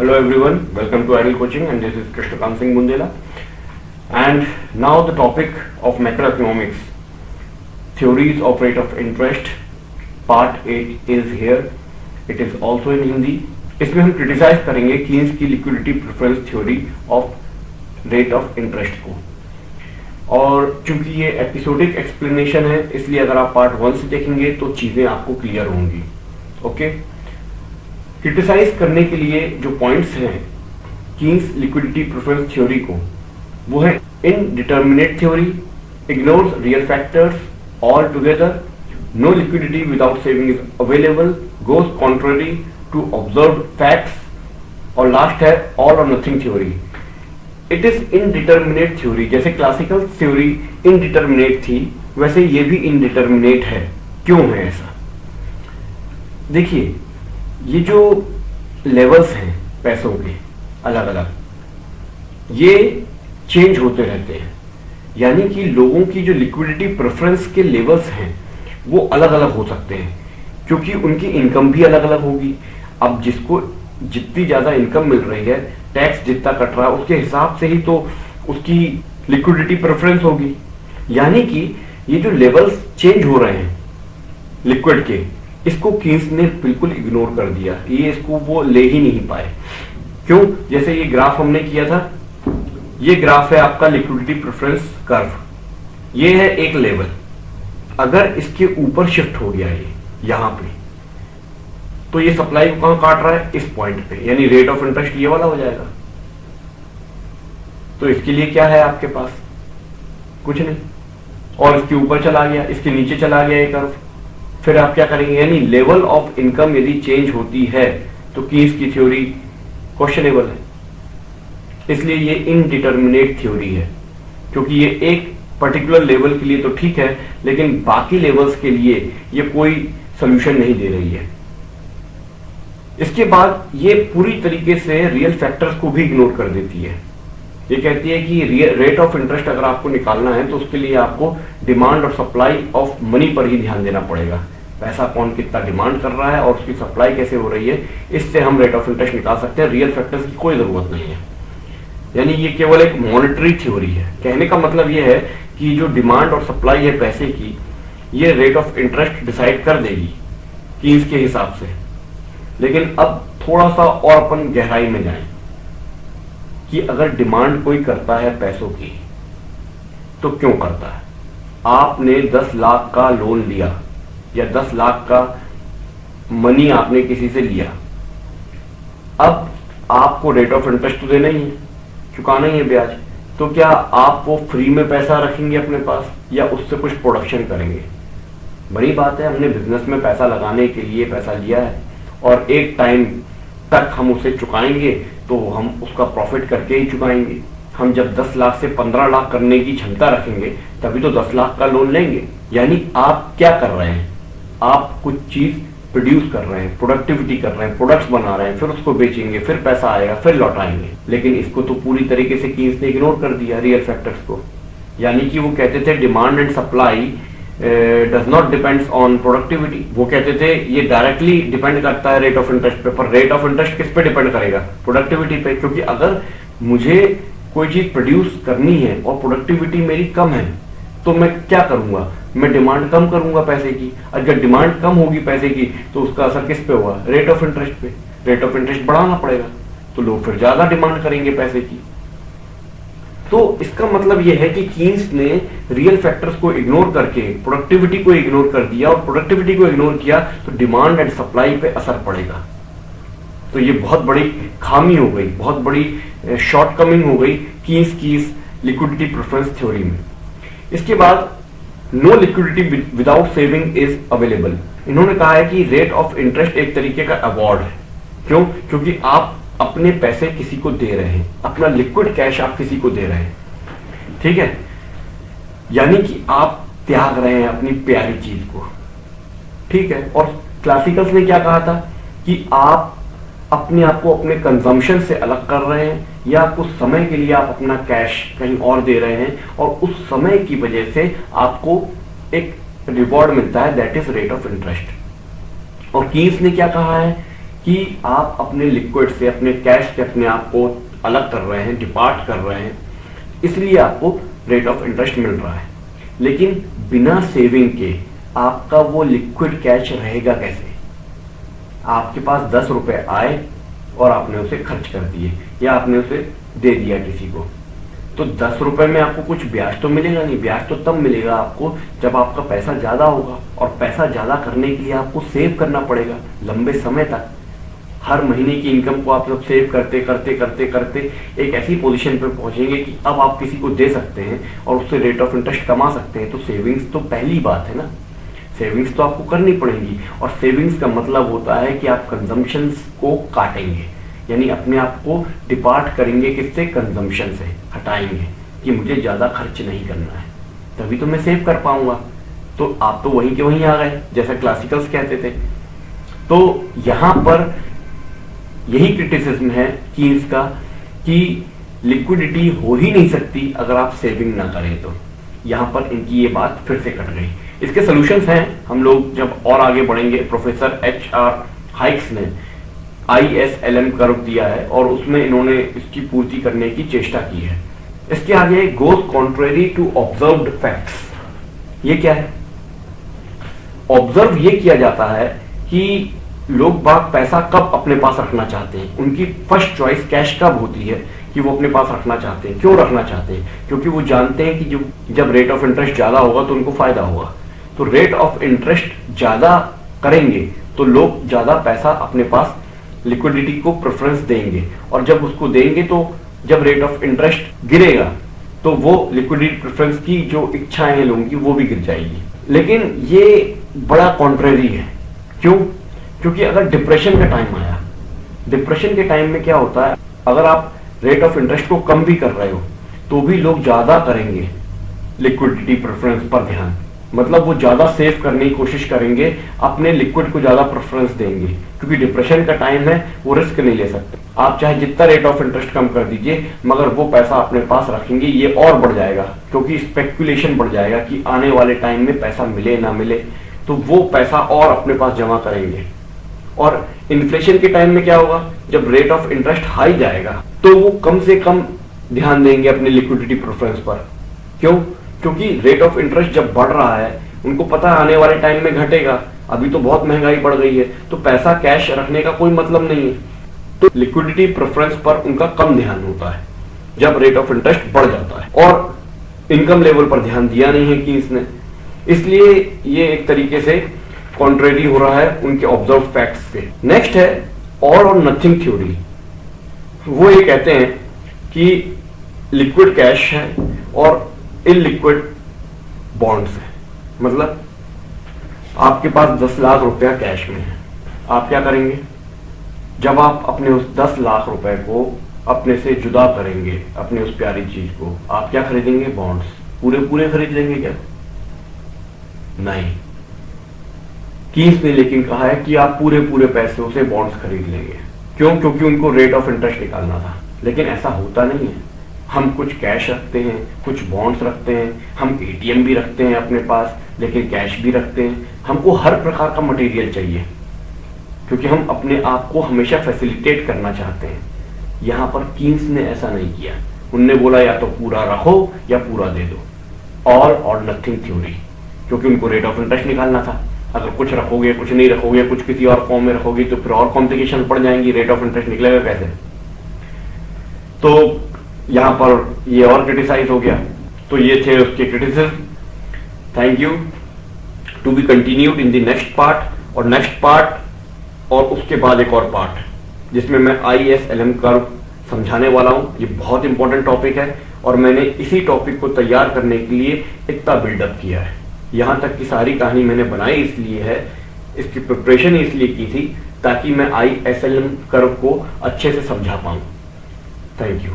Hello everyone, welcome to Ideal Coaching and this is Krishnakant Singh Bundela. And now the topic of macroeconomics, theories of rate of interest, part 8 is here. It is also in Hindi. इसमें हम criticise करेंगे Keynes की liquidity preference theory of rate of interest को। और चूंकि ये episodic explanation है इसलिए अगर आप पार्ट 1 से देखेंगे तो चीजें आपको क्लियर होंगी। ओके, क्रिटिसाइज करने के लिए जो पॉइंट्स हैं कीन्स लिक्विडिटी प्रेफरेंस थ्योरी को, वो है indeterminate theory, ignores real factors all together, no liquidity without saving is available, goes contrary to observe facts, और लास्ट है all or nothing theory. It is indeterminate theory. जैसे classical theory indeterminate थी वैसे ये भी इनडिटर्मिनेट है। क्यों है ऐसा? देखिए, ये जो लेवल्स हैं पैसों के अलग अलग, ये चेंज होते रहते हैं। यानी कि लोगों की जो लिक्विडिटी प्रेफरेंस के लेवल्स हैं वो अलग अलग हो सकते हैं क्योंकि उनकी इनकम भी अलग अलग होगी। अब जिसको जितनी ज्यादा इनकम मिल रही है, टैक्स जितना कट रहा है, उसके हिसाब से ही तो उसकी लिक्विडिटी प्रेफरेंस होगी। यानी कि ये जो लेवल्स चेंज हो रहे हैं लिक्विड के, इसको कीन्स ने बिल्कुल इग्नोर कर दिया। ये इसको वो ले ही नहीं पाए। क्यों? जैसे ये ग्राफ हमने किया था, ये ग्राफ है आपका लिक्विडिटी प्रेफरेंस कर्व। ये है एक लेवल, अगर इसके ऊपर शिफ्ट हो गया ये यहां पे, तो ये सप्लाई को कहां काट रहा है? इस पॉइंट पे, यानी रेट ऑफ इंटरेस्ट ये वाला हो जाएगा। तो इसके लिए क्या है आपके पास? कुछ नहीं। और इसके ऊपर चला गया, इसके नीचे चला गया ये कर्व, फिर आप क्या करेंगे? यानी लेवल ऑफ इनकम यदि चेंज होती है तो कीन्स की थ्योरी क्वेश्चनेबल है। इसलिए ये इनडिटर्मिनेट थ्योरी है, क्योंकि ये एक पर्टिकुलर लेवल के लिए तो ठीक है, लेकिन बाकी लेवल्स के लिए ये कोई सोल्यूशन नहीं दे रही है। इसके बाद ये पूरी तरीके से रियल फैक्टर्स को भी इग्नोर कर देती है। ये कहती है कि रेट ऑफ इंटरेस्ट अगर आपको निकालना है तो उसके लिए आपको डिमांड और सप्लाई ऑफ मनी पर ही ध्यान देना पड़ेगा। पैसा कौन कितना डिमांड कर रहा है और उसकी सप्लाई कैसे हो रही है, इससे हम रेट ऑफ इंटरेस्ट निकाल सकते हैं। रियल फैक्टर्स की कोई जरूरत नहीं है। यानी ये केवल एक मॉनेटरी थ्योरी है। कहने का मतलब ये है कि जो डिमांड और सप्लाई है पैसे की, ये रेट ऑफ इंटरेस्ट डिसाइड कर देगी कीन्स के हिसाब से। लेकिन अब थोड़ा सा और अपन गहराई में जाएं कि अगर डिमांड कोई करता है पैसों की तो क्यों करता है? आपने 10 लाख का लोन लिया या 10 लाख का मनी आपने किसी से लिया। अब आपको रेट ऑफ इंटरेस्ट तो देना ही है, चुकाना ही है ब्याज। तो क्या आप वो फ्री में पैसा रखेंगे अपने पास या उससे कुछ प्रोडक्शन करेंगे? बड़ी बात है, हमने बिजनेस में पैसा लगाने के लिए पैसा लिया है और एक टाइम तक हम उसे चुकाएंगे तो हम उसका प्रॉफिट करके ही चुकाएंगे। हम जब 10 लाख से 15 लाख करने की क्षमता रखेंगे तभी तो 10 लाख का लोन लेंगे। यानी आप क्या कर रहे हैं? आप कुछ चीज प्रोड्यूस कर रहे हैं, प्रोडक्टिविटी कर रहे हैं, प्रोडक्ट्स बना रहे हैं, फिर उसको बेचेंगे, फिर पैसा आएगा, फिर लौटाएंगे। लेकिन इसको तो पूरी तरीके से कीन्स ने इग्नोर कर दिया, रियल फैक्टर्स को। यानी कि वो कहते थे demand and supply does not depends on productivity. वो कहते थे ये डायरेक्टली डिपेंड करता है रेट ऑफ इंटरेस्ट पे, पर रेट ऑफ इंटरेस्ट किस पे डिपेंड करेगा? प्रोडक्टिविटी पे। क्योंकि अगर मुझे कोई चीज प्रोड्यूस करनी है और प्रोडक्टिविटी मेरी कम है तो मैं क्या करूंगा? मैं डिमांड कम करूंगा पैसे की। अगर डिमांड कम होगी पैसे की तो उसका असर किस पे होगा? रेट ऑफ इंटरेस्ट पे। रेट ऑफ इंटरेस्ट बढ़ाना पड़ेगा तो लोग फिर ज्यादा डिमांड करेंगे पैसे की। तो इसका मतलब यह है कि कीन्स ने रियल फैक्टर्स को इग्नोर करके प्रोडक्टिविटी को इग्नोर कर दिया, और प्रोडक्टिविटी को इग्नोर किया तो डिमांड एंड सप्लाई पे असर पड़ेगा। तो ये बहुत बड़ी खामी हो गई, बहुत बड़ी शॉर्टकमिंग हो गई कीन्स की इस लिक्विडिटी प्रेफरेंस थ्योरी में। इसके बाद no liquidity without saving is available. इन्होंने कहा है कि रेट ऑफ इंटरेस्ट एक तरीके का अवॉर्ड है। क्यों? क्योंकि आप अपने पैसे किसी को दे रहे हैं, अपना लिक्विड कैश आप किसी को दे रहे हैं, ठीक है? यानी कि आप त्याग रहे हैं अपनी प्यारी चीज को, ठीक है? और क्लासिकल्स ने क्या कहा था कि आप अपने आप को अपने कंजम्पशन से अलग कर रहे हैं या कुछ समय के लिए आप अपना कैश कहीं और दे रहे हैं और उस समय की वजह से आपको एक रिवॉर्ड मिलता है, that is rate of interest. और कीन्स ने क्या कहा है कि आप अपने लिक्विड से, अपने कैश से अपने आप को अलग कर रहे हैं, डिपार्ट कर रहे हैं, इसलिए आपको रेट ऑफ इंटरेस्ट मिल रहा है। लेकिन बिना सेविंग के आपका वो लिक्विड कैश रहेगा कैसे? आपके पास 10 रुपए आए और आपने उसे खर्च कर दिए या आपने उसे दे दिया किसी को, तो 10 रुपए में आपको कुछ ब्याज तो मिलेगा नहीं। ब्याज तो तब मिलेगा आपको जब आपका पैसा ज्यादा होगा, और पैसा ज्यादा करने के लिए आपको सेव करना पड़ेगा लंबे समय तक। हर महीने की इनकम को आप जब सेव करते करते करते करते एक ऐसी पोजीशन पर पहुंचेंगे कि अब आप किसी को दे सकते हैं और उससे रेट ऑफ इंटरेस्ट कमा सकते हैं, तो सेविंग्स तो पहली बात है ना। सेविंग्स तो आपको करनी पड़ेगी, और सेविंग्स का मतलब होता है कि आप कंजम्पशंस को काटेंगे, यानी अपने आप को डिपार्ट करेंगे किससे? कंजम्पशन से हटाएंगे कि मुझे ज्यादा खर्च नहीं करना है, तभी तो मैं सेव कर पाऊंगा। तो आप तो वहीं के वहीं आ गए, जैसा क्लासिकल्स कहते थे। तो यहां पर यही क्रिटिसिज्म है कीन्स का कि लिक्विडिटी हो ही नहीं सकती अगर आप सेविंग ना करें। तो यहां पर इनकी ये बात फिर से कट गई। इसके सॉल्यूशंस हैं, हम लोग जब और आगे बढ़ेंगे। प्रोफेसर HR हाइक्स ने ISLM कर्व दिया है और उसमें इन्होंने इसकी पूर्ति करने की चेष्टा की है। इसके आगे goes contrary to observed facts. ये क्या है? ऑब्जर्व ये किया जाता है कि लोग बाग पैसा कब अपने पास रखना चाहते हैं। उनकी फर्स्ट चॉइस कैश कब होती है कि वो अपने पास रखना चाहते हैं। क्यों रखना चाहते हैं? क्योंकि वो जानते हैं कि जब रेट ऑफ इंटरेस्ट ज्यादा होगा तो उनको फायदा होगा। तो रेट ऑफ इंटरेस्ट ज्यादा करेंगे तो लोग ज्यादा पैसा अपने पास लिक्विडिटी को प्रेफरेंस देंगे, और जब उसको देंगे तो जब रेट ऑफ इंटरेस्ट गिरेगा तो वो लिक्विडिटी प्रेफरेंस की जो इच्छाएं हैं लोगों की वो भी गिर जाएगी। लेकिन ये बड़ा कॉन्ट्रेरी है। क्यों? क्योंकि अगर डिप्रेशन का टाइम आया, डिप्रेशन के टाइम में क्या होता है, अगर आप रेट ऑफ इंटरेस्ट को कम भी कर रहे हो तो भी लोग ज्यादा करेंगे लिक्विडिटी प्रेफरेंस पर ध्यान, मतलब वो ज्यादा सेव करने की कोशिश करेंगे, अपने लिक्विड को ज्यादा प्रेफरेंस देंगे, क्योंकि डिप्रेशन का टाइम है, वो रिस्क नहीं ले सकते। आप चाहे जितना रेट ऑफ इंटरेस्ट कम कर दीजिए, मगर वो पैसा अपने पास रखेंगे, ये और बढ़ जाएगा क्योंकि स्पेकुलेशन बढ़ जाएगा कि आने वाले टाइम में पैसा मिले ना मिले, तो वो पैसा और अपने पास जमा करेंगे। और इन्फ्लेशन के टाइम में क्या होगा, जब रेट ऑफ इंटरेस्ट हाई जाएगा तो वो कम से कम ध्यान देंगे अपने लिक्विडिटी प्रेफरेंस पर। क्यों? क्योंकि रेट ऑफ इंटरेस्ट जब बढ़ रहा है, उनको पता है आने वाले टाइम में घटेगा, अभी तो बहुत महंगाई बढ़ गई है, तो पैसा कैश रखने का कोई मतलब नहीं है। तो लिक्विडिटी प्रेफरेंस पर उनका कम ध्यान होता है जब रेट ऑफ इंटरेस्ट बढ़ जाता है, और इनकम लेवल पर ध्यान दिया नहीं है कि इसने, इसलिए ये एक तरीके से कॉन्ट्रेरी हो रहा है उनके ऑब्जर्व फैक्ट्स से। नेक्स्ट है ऑल और नथिंग थ्योरी। वो ये कहते हैं कि लिक्विड कैश है और इलिक्विड बॉन्ड्स है। मतलब आपके पास 10 लाख रुपया कैश में है, आप क्या करेंगे? जब आप अपने उस 10 लाख रुपए को अपने से जुदा करेंगे, अपने उस प्यारी चीज को, आप क्या खरीदेंगे? बॉन्ड्स। पूरे पूरे खरीद लेंगे क्या? नहीं। कीन्स ने लेकिन कहा है कि आप पूरे पूरे पैसों से बॉन्ड्स खरीद लेंगे। क्यों? क्योंकि उनको रेट ऑफ इंटरेस्ट निकालना था। लेकिन ऐसा होता नहीं है। हम कुछ कैश रखते हैं, कुछ बॉन्ड्स रखते हैं, हम ATM भी रखते हैं अपने पास, लेकिन कैश भी रखते हैं। हमको हर प्रकार का मटेरियल चाहिए क्योंकि हम अपने आप को हमेशा फैसिलिटेट करना चाहते हैं। यहां पर कीन्स ने ऐसा नहीं किया। उनने बोला या तो पूरा रखो या पूरा दे दो, ऑल और नथिंग थ्योरी, क्योंकि उनको रेट ऑफ इंटरेस्ट निकालना था। अगर कुछ रखोगे, कुछ नहीं रखोगे, कुछ किसी और फॉर्म में रखोगे तो फिर और कॉम्प्लिकेशन पड़ जाएंगी, रेट ऑफ इंटरेस्ट निकलेगा कैसे? तो यहां पर ये और क्रिटिसाइज हो गया। तो ये थे उसके criticism. Thank you. To be continued in the next part, और नेक्स्ट पार्ट और उसके बाद एक और पार्ट जिसमें मैं ISLM कर्व समझाने वाला हूं। ये बहुत इंपॉर्टेंट टॉपिक है और मैंने इसी टॉपिक को तैयार करने के लिए इतना बिल्डअप किया है। यहां तक की सारी कहानी मैंने बनाई इसलिए है, इसकी प्रिपरेशन इसलिए की थी ताकि मैं ISLM कर्व को अच्छे से समझा पाऊं। Thank you.